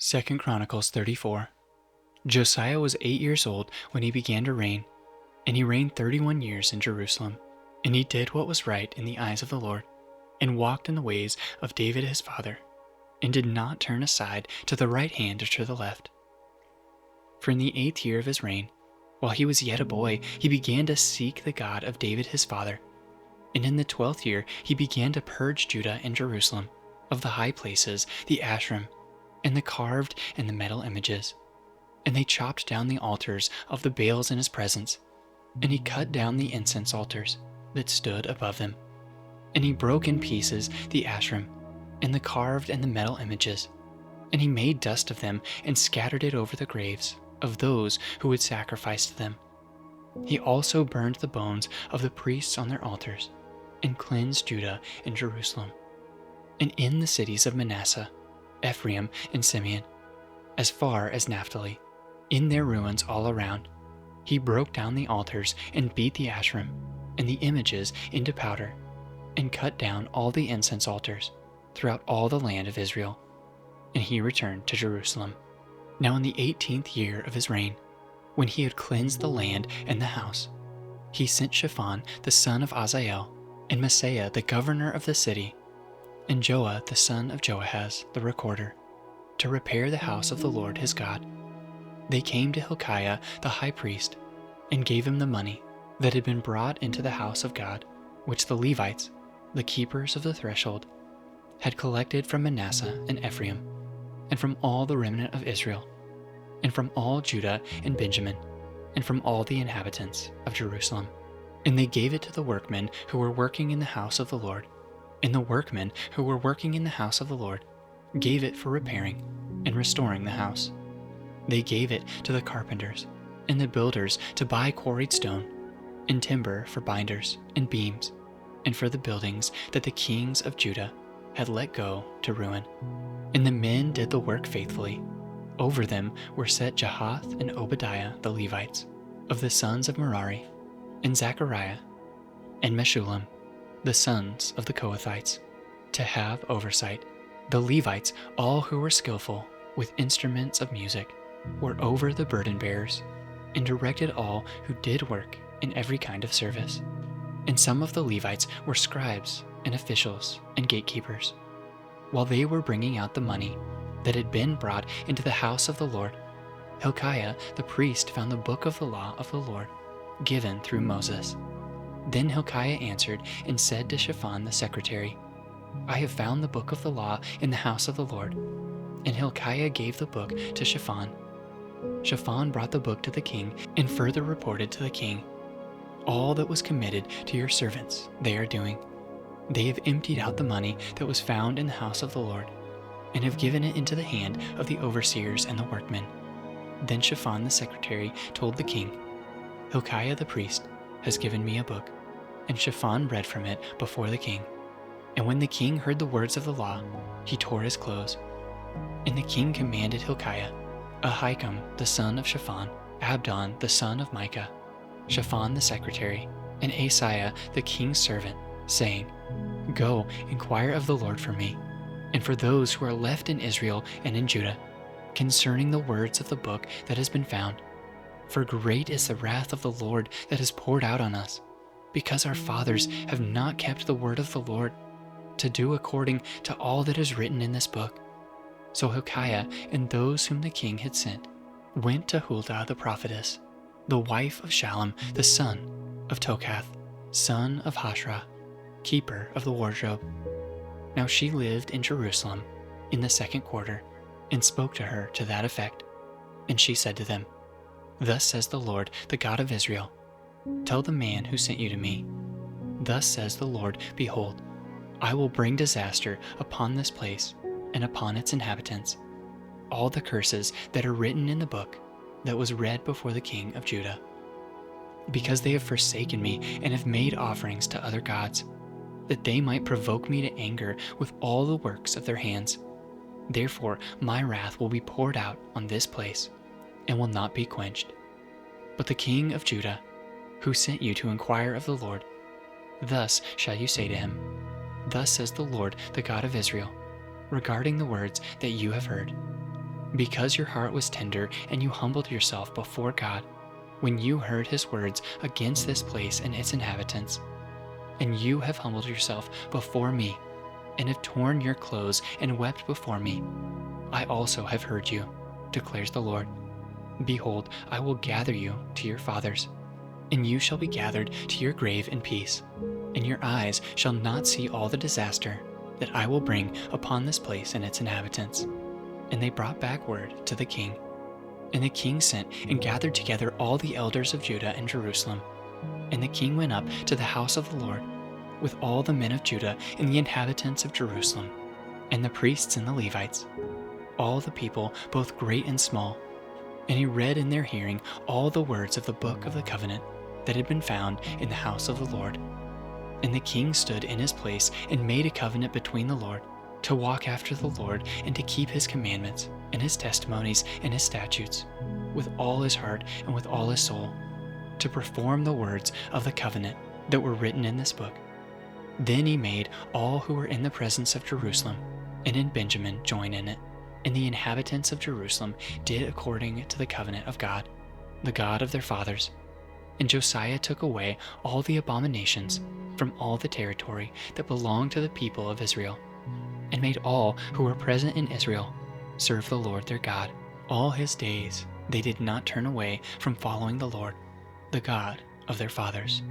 2 Chronicles 34. Josiah was 8 years old when he began to reign, and he reigned 31 years in Jerusalem. And he did what was right in the eyes of the Lord, and walked in the ways of David his father, and did not turn aside to the right hand or to the left. For in the 8th year of his reign, while he was yet a boy, he began to seek the God of David his father. And in the 12th year he began to purge Judah and Jerusalem of the high places, the Asherim, and the carved and the metal images. And they chopped down the altars of the Baals in his presence, and he cut down the incense altars that stood above them. And he broke in pieces the Asherim, and the carved and the metal images, and he made dust of them and scattered it over the graves of those who would sacrifice to them. He also burned the bones of the priests on their altars, and cleansed Judah and Jerusalem. And in the cities of Manasseh, Ephraim, and Simeon, as far as Naphtali, in their ruins all around, he broke down the altars and beat the Asherim and the images into powder, and cut down all the incense altars throughout all the land of Israel. And he returned to Jerusalem. Now in the 18th year of his reign, when he had cleansed the land and the house, he sent Shaphan the son of Azael, and Maaseiah the governor of the city, and Joah the son of Joahaz the recorder, to repair the house of the Lord his God. They came to Hilkiah the high priest, and gave him the money that had been brought into the house of God, which the Levites, the keepers of the threshold, had collected from Manasseh and Ephraim, and from all the remnant of Israel, and from all Judah and Benjamin, and from all the inhabitants of Jerusalem. And they gave it to the workmen who were working in the house of the Lord. And the workmen who were working in the house of the Lord gave it for repairing and restoring the house. They gave it to the carpenters and the builders to buy quarried stone, and timber for binders and beams, and for the buildings that the kings of Judah had let go to ruin. And the men did the work faithfully. Over them were set Jahath and Obadiah the Levites, of the sons of Merari, and Zechariah, and Meshullam, the sons of the Kohathites, to have oversight. The Levites, all who were skillful with instruments of music, were over the burden bearers, and directed all who did work in every kind of service. And some of the Levites were scribes and officials and gatekeepers. While they were bringing out the money that had been brought into the house of the Lord, Hilkiah the priest found the book of the law of the Lord, given through Moses. Then Hilkiah answered and said to Shaphan the secretary, I have found the book of the law in the house of the Lord. And Hilkiah gave the book to Shaphan. Shaphan brought the book to the king and further reported to the king, all that was committed to your servants they are doing. They have emptied out the money that was found in the house of the Lord, and have given it into the hand of the overseers and the workmen. Then Shaphan the secretary told the king, Hilkiah the priest has given me a book. And Shaphan read from it before the king. And when the king heard the words of the law, he tore his clothes. And the king commanded Hilkiah, Ahikam the son of Shaphan, Abdon the son of Micah, Shaphan the secretary, and Asaiah the king's servant, saying, Go, inquire of the Lord for me, and for those who are left in Israel and in Judah, concerning the words of the book that has been found. For great is the wrath of the Lord that is poured out on us, because our fathers have not kept the word of the Lord, to do according to all that is written in this book. So Hilkiah and those whom the king had sent went to Huldah the prophetess, the wife of Shallum the son of Tokath, son of Hashrah, keeper of the wardrobe. Now she lived in Jerusalem in the 2nd quarter, and spoke to her to that effect. And she said to them, Thus says the Lord, the God of Israel, tell the man who sent you to me, Thus says the Lord, behold, I will bring disaster upon this place and upon its inhabitants, all the curses that are written in the book that was read before the king of Judah, because they have forsaken me and have made offerings to other gods, that they might provoke me to anger with all the works of their hands. Therefore my wrath will be poured out on this place, and will not be quenched. But the king of Judah, who sent you to inquire of the Lord, thus shall you say to him, Thus says the Lord, the God of Israel, regarding the words that you have heard. Because your heart was tender and you humbled yourself before God, when you heard his words against this place and its inhabitants, and you have humbled yourself before me, and have torn your clothes and wept before me, I also have heard you, declares the Lord. Behold, I will gather you to your fathers, and you shall be gathered to your grave in peace, and your eyes shall not see all the disaster that I will bring upon this place and its inhabitants. And they brought back word to the king. And the king sent and gathered together all the elders of Judah and Jerusalem. And the king went up to the house of the Lord with all the men of Judah and the inhabitants of Jerusalem, and the priests and the Levites, all the people, both great and small. And he read in their hearing all the words of the book of the covenant that had been found in the house of the Lord. And the king stood in his place and made a covenant between the Lord, to walk after the Lord and to keep his commandments and his testimonies and his statutes with all his heart and with all his soul, to perform the words of the covenant that were written in this book. Then he made all who were in the presence of Jerusalem and in Benjamin join in it, and the inhabitants of Jerusalem did according to the covenant of God, the God of their fathers. And Josiah took away all the abominations from all the territory that belonged to the people of Israel, and made all who were present in Israel serve the Lord their God. All his days they did not turn away from following the Lord, the God of their fathers.